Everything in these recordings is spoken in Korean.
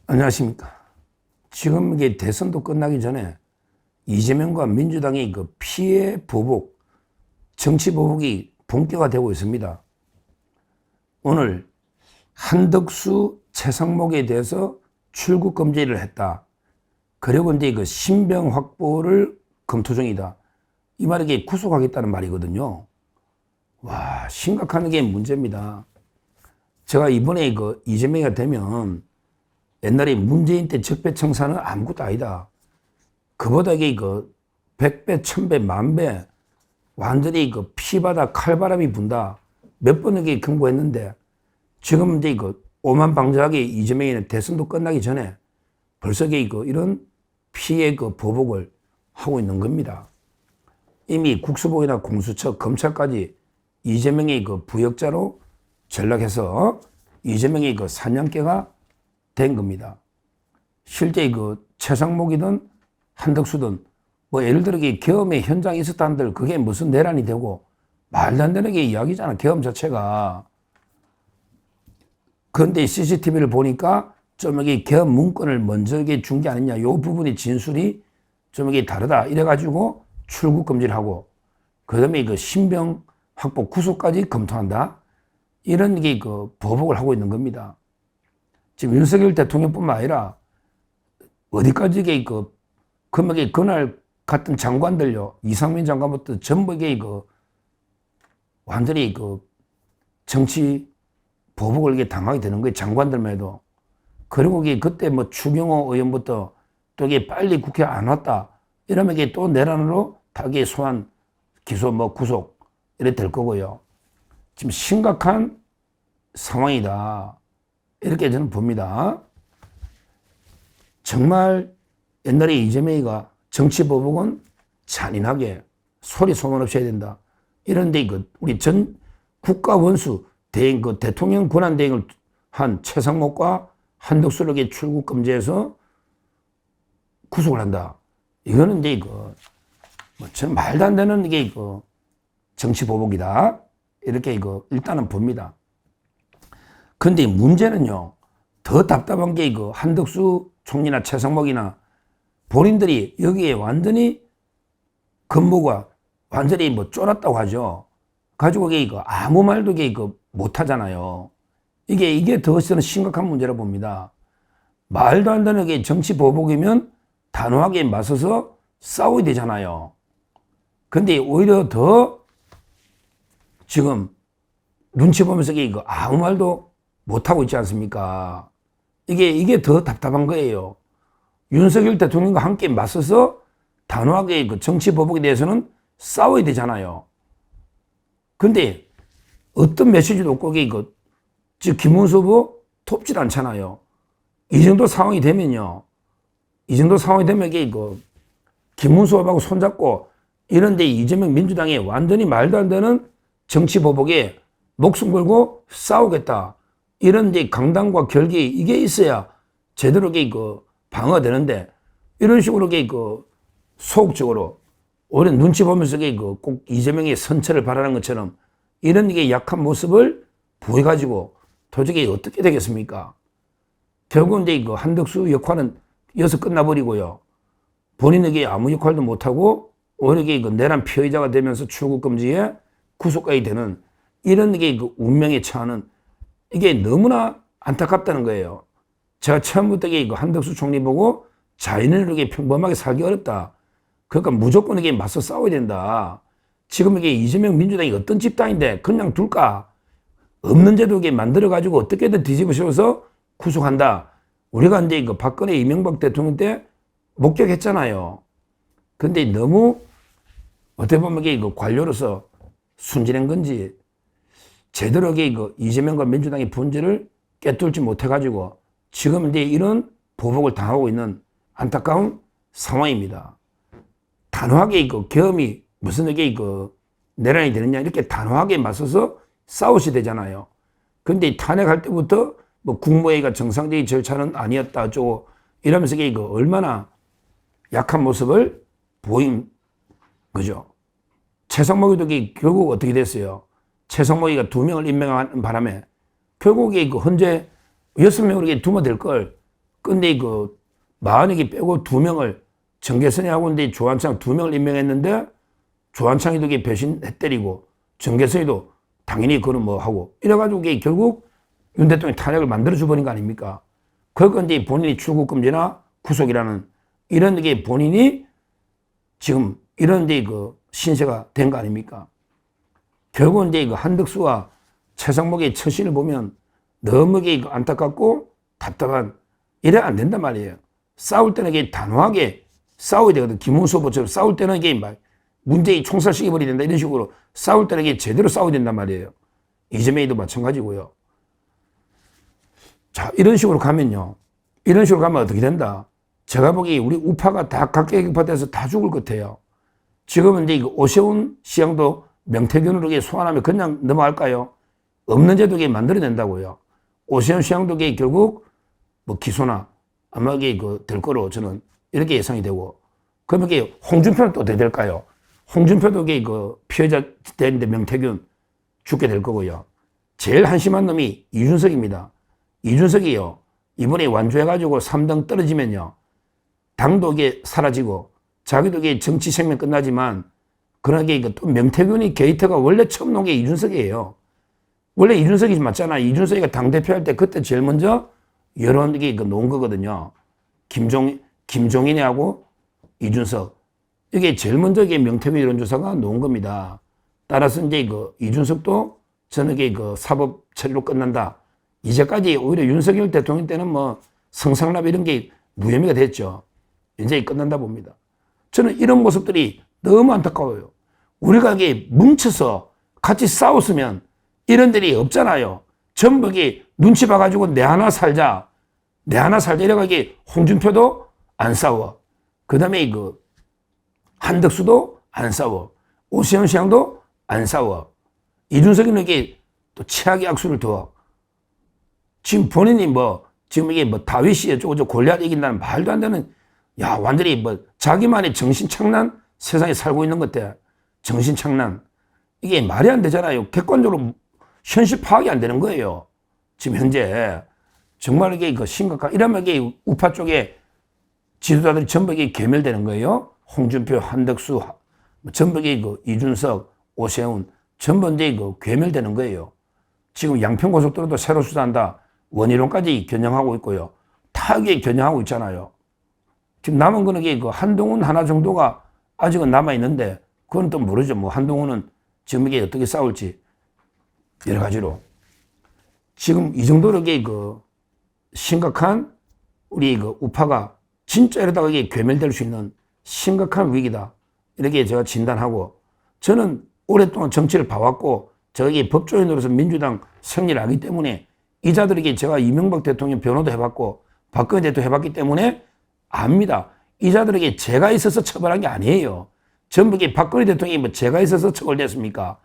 안녕하십니까. 지금 이게 대선도 끝나기 전에 이재명과 민주당의 그 피해 보복, 정치 보복이 본격화되고 있습니다. 오늘 한덕수, 최상목에 대해서 출국 금지를 했다. 그리고 이제 그 신병 확보를 검토 중이다. 이 말이 이게 구속하겠다는 말이거든요. 와, 심각한 게 문제입니다. 제가 이번에 그 이재명이 되면 옛날에 문재인 때 적폐청산은 아무것도 아니다. 그보다 이게 그 100배, 1000배, 10,000배 완전히 그 피바다 칼바람이 분다. 몇 번이게 경고했는데 지금 이제 그 오만방자하게 이재명이 대선도 끝나기 전에 벌써 이런 피해 그 보복을 하고 있는 겁니다. 이미 국수본이나 공수처, 검찰까지 이재명의 그 부역자로 전락해서 이재명의 그 사냥개가 된 겁니다. 실제 그 최상목이든 한덕수든 뭐 예를 들어 계엄의 현장에 있었다는들 그게 무슨 내란이 되고 말도 안 되는 게 이야기잖아. 계엄 자체가. 그런데 CCTV를 보니까 좀 여기 계엄 문건을 먼저 준 게 아니냐. 요 부분의 진술이 좀 여기 다르다. 이래가지고 출국 금지를 하고 그 다음에 그 신병 확보 구속까지 검토한다. 이런 게 그 보복을 하고 있는 겁니다. 지금 윤석열 대통령뿐만 아니라 어디까지 금액에 그날 갔던 장관들요, 이상민 장관부터 전부 완전히 정치 보복을 당하게 되는 거예요. 장관들만 해도. 그리고 그때 뭐 추경호 의원부터 또 빨리 국회 안 왔다. 이러면 또 내란으로 다 소환, 기소, 뭐 구속 이래 될 거고요. 지금 심각한 상황이다. 이렇게 저는 봅니다. 정말 옛날에 이재명이가 정치 보복은 잔인하게 소리 소문 없이 해야 된다. 이런데 우리 전 국가 원수 대행 대통령 권한 대행을 한 최상목과 한덕수에게 출국 금지해서 구속을 한다. 이거는 이제 저는 말도 안 되는 정치 보복이다. 이렇게 일단은 봅니다. 근데 문제는요, 더 답답한 게 한덕수 총리나 최상목이나 본인들이 여기에 완전히 근무가 완전히 쫄았다고 하죠. 가지고 아무 말도 못 하잖아요. 이게 더 저는 심각한 문제라고 봅니다. 말도 안 되는 정치 보복이면 단호하게 맞서서 싸워야 되잖아요. 근데 오히려 더 지금 눈치 보면서 아무 말도 못하고 있지 않습니까? 이게 더 답답한 거예요. 윤석열 대통령과 함께 맞서서 단호하게 정치 보복에 대해서는 싸워야 되잖아요. 근데 어떤 메시지도 없고 지금 김문수 후보 돕질 않잖아요. 이 정도 상황이 되면요. 이 정도 상황이 되면 김문수 후보하고 손잡고 이런데 이재명 민주당이 완전히 말도 안 되는 정치 보복에 목숨 걸고 싸우겠다. 이런 강단과 결기 이게 있어야 제대로 방어되는데 이런 식으로 소극적으로 오히려 눈치 보면서 꼭 이재명의 선처를 바라는 것처럼 이런 약한 모습을 보여가지고 도저히 어떻게 되겠습니까? 결국은 한덕수 역할은 여기서 끝나버리고요. 본인에게 아무 역할도 못하고 오히려 내란 피해자가 되면서 출국 금지에 구속까지 되는 이런 운명에 처하는 이게 너무나 안타깝다는 거예요. 제가 처음부터 한덕수 총리 보고 자연인으로 평범하게 살기 어렵다. 그러니까 무조건 맞서 싸워야 된다. 지금 이재명 민주당이 어떤 집단인데 그냥 둘까? 없는 제도 만들어가지고 어떻게든 뒤집어 씌워서 구속한다. 우리가 이제 박근혜 이명박 대통령 때 목격했잖아요. 근데 너무 어떻게 보면 관료로서 순진한 건지 제대로 이재명과 민주당의 본질을 깨뚫지 못해가지고 지금 이제 이런 보복을 당하고 있는 안타까운 상황입니다. 단호하게 계엄이 무슨 내란이 되느냐 이렇게 단호하게 맞서서 싸우셔야 되잖아요. 근데 탄핵할 때부터 뭐 국무회의가 정상적인 절차는 아니었다 어쩌고 이러면서 얼마나 약한 모습을 보인 거죠. 최상목이도 결국 어떻게 됐어요? 최상목이가 2명을 임명하는 바람에 결국에 헌재 6명으로 두면 될 걸 근데 그 마흔익이 빼고 2명을 정계선이 하고 있는데 조한창 2명을 임명했는데 조한창이도 이게 배신해때리고 정계선이도 당연히 그거는 뭐 하고 이래가지고 이게 결국 윤 대통령이 탄핵을 만들어줘 버린 거 아닙니까? 그러니까 이제 본인이 출국금지나 구속이라는 이런 게 본인이 지금 이런 데 그 신세가 된 거 아닙니까? 결국은 이제 그 한덕수와 최상목의 처신을 보면 너무 안타깝고 답답한 이래 안 된단 말이에요. 싸울 때는 이게 단호하게 싸워야 되거든. 김문수 후보처럼 싸울 때는 이게 막 문재인 총살 시켜버려야 된다 이런 식으로 싸울 때는 이게 제대로 싸워야 된단 말이에요. 이재명도 마찬가지고요. 자, 이런 식으로 가면요. 이런 식으로 가면 어떻게 된다? 제가 보기에 우리 우파가 다 각계격파돼서 다 죽을 것 같아요. 지금은 이제 오세훈 시장도 명태균으로 소환하면 그냥 넘어갈까요? 없는 제도에 만들어낸다고요. 오세훈 시장도 결국 뭐 기소나 아마 이게 될 거로 저는 이렇게 예상이 되고, 그러면 홍준표는 또 어떻게 될까요? 홍준표도 피해자 되는데 명태균 죽게 될 거고요. 제일 한심한 놈이 이준석입니다. 이준석이요. 이번에 완주해가지고 3등 떨어지면요. 당도 사라지고 자기도 정치 생명 끝나지만 그러게 또 명태균이 게이트가 원래 처음 놓은 게 이준석이에요. 원래 이준석이 맞잖아. 이준석이가 당대표 할 때 그때 제일 먼저 여론이 놓은 거거든요. 김종인하고 이준석. 이게 제일 먼저 명태균 여론조사가 놓은 겁니다. 따라서 이제 이준석도 저는 사법 처리로 끝난다. 이제까지 오히려 윤석열 대통령 때는 뭐 성상납 이런 게 무혐의가 됐죠. 이제 끝난다 봅니다. 저는 이런 모습들이 너무 안타까워요. 우리가 뭉쳐서 같이 싸웠으면 이런 일이 없잖아요. 전부 눈치 봐가지고 내 하나 살자 이래가 홍준표도 안 싸워. 그 다음에 한덕수도 안 싸워. 오세훈 시장도 안 싸워. 이준석이는 또 최악의 악수를 둬. 지금 본인이 지금 다윗이 어쩌고 골리앗 이긴다는 말도 안 되는, 야, 완전히 자기만의 정신착란 세상에 살고 있는 것 같아. 정신착란. 이게 말이 안 되잖아요. 객관적으로 현실 파악이 안 되는 거예요. 지금 현재. 정말 이게 심각한, 이러면 우파 쪽에 지도자들이 전부 괴멸되는 거예요. 홍준표, 한덕수, 전부 이준석, 오세훈, 전부 이제 괴멸되는 거예요. 지금 양평고속도로도 새로 수사한다. 원희룡까지 겨냥하고 있고요. 다 겨냥하고 있잖아요. 지금 남은 거는 한동훈 하나 정도가 아직은 남아있는데, 그건 또 모르죠. 한동훈은 지금 이게 어떻게 싸울지, 여러 가지로. 지금 이 정도로 심각한 우리 우파가 진짜 이러다가 괴멸될 수 있는 심각한 위기다. 이렇게 제가 진단하고, 저는 오랫동안 정치를 봐왔고, 제가 법조인으로서 민주당 승리를 하기 때문에 이 자들에게 제가 이명박 대통령 변호도 해봤고 박근혜 대통령 해봤기 때문에 압니다. 이 자들에게 제가 있어서 처벌한 게 아니에요. 전부 박근혜 대통령이 제가 있어서 처벌됐습니까?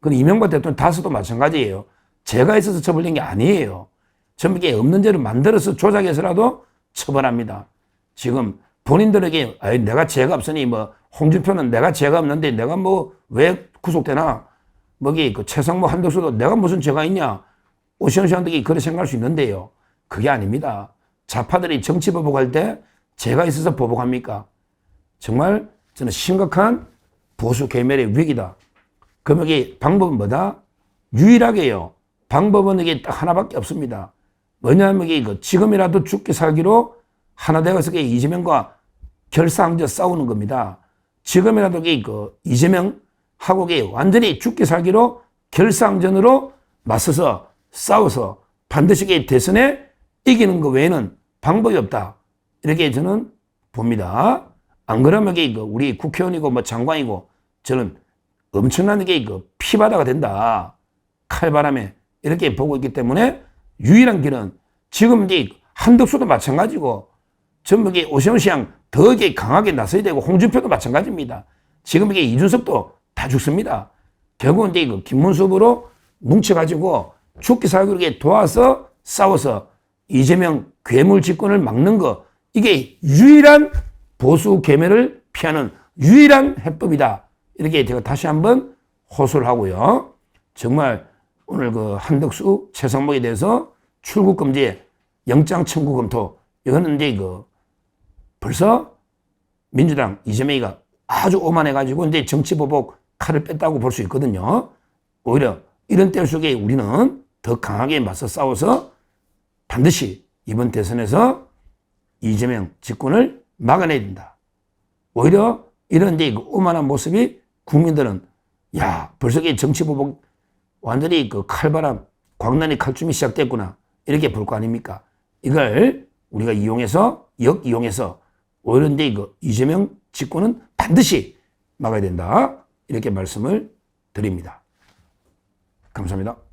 그럼 이명박 대통령 다수도 마찬가지예요. 제가 있어서 처벌된 게 아니에요. 전부 없는 죄를 만들어서 조작해서라도 처벌합니다. 지금 본인들에게 내가 죄가 없으니 홍준표는 내가 죄가 없는데 내가 왜 구속되나? 최상목 한덕수도 내가 무슨 죄가 있냐? 오세훈 시장도 그렇게 생각할 수 있는데요. 그게 아닙니다. 좌파들이 정치 보복할 때 죄가 있어서 보복합니까? 정말 저는 심각한 보수 괴멸의 위기다. 그럼 방법은 뭐다? 유일하게요. 방법은 딱 하나밖에 없습니다. 뭐냐면 지금이라도 죽기 살기로 하나 되어서 이재명과 결사항저 싸우는 겁니다. 지금이라도 이재명하고 완전히 죽기 살기로 결사항전으로 맞서서 싸워서 반드시 대선에 이기는 것 외에는 방법이 없다. 이렇게 저는 봅니다. 안 그러면 우리 국회의원이고 장관이고 저는 엄청난 피바다가 된다. 칼바람에 이렇게 보고 있기 때문에 유일한 길은 지금 한덕수도 마찬가지고 전부 오세훈 시장 더 강하게 나서야 되고 홍준표도 마찬가지입니다. 지금 이준석도 다 죽습니다. 결국은 김문수 후보로 뭉쳐가지고 죽기 살기로 도와서 싸워서 이재명 괴물 집권을 막는 거, 이게 유일한 보수 괴멸을 피하는 유일한 해법이다. 이렇게 제가 다시 한번 호소를 하고요. 정말 오늘 한덕수, 최상목에 대해서 출국 금지에 영장 청구 검토 이거는 이제 벌써 민주당 이재명이가 아주 오만해가지고 이제 정치보복 칼을 뺐다고 볼 수 있거든요. 오히려 이런 때 속에 우리는 더 강하게 맞서 싸워서 반드시 이번 대선에서 이재명 집권을 막아내야 된다. 오히려 이런 이제 오만한 모습이 국민들은 야, 벌써 정치보복 완전히 칼바람, 광란의 칼춤이 시작됐구나. 이렇게 볼 거 아닙니까? 이걸 우리가 이용해서, 역이용해서 오히려 이제 이재명 집권은 반드시 막아야 된다. 이렇게 말씀을 드립니다. 감사합니다.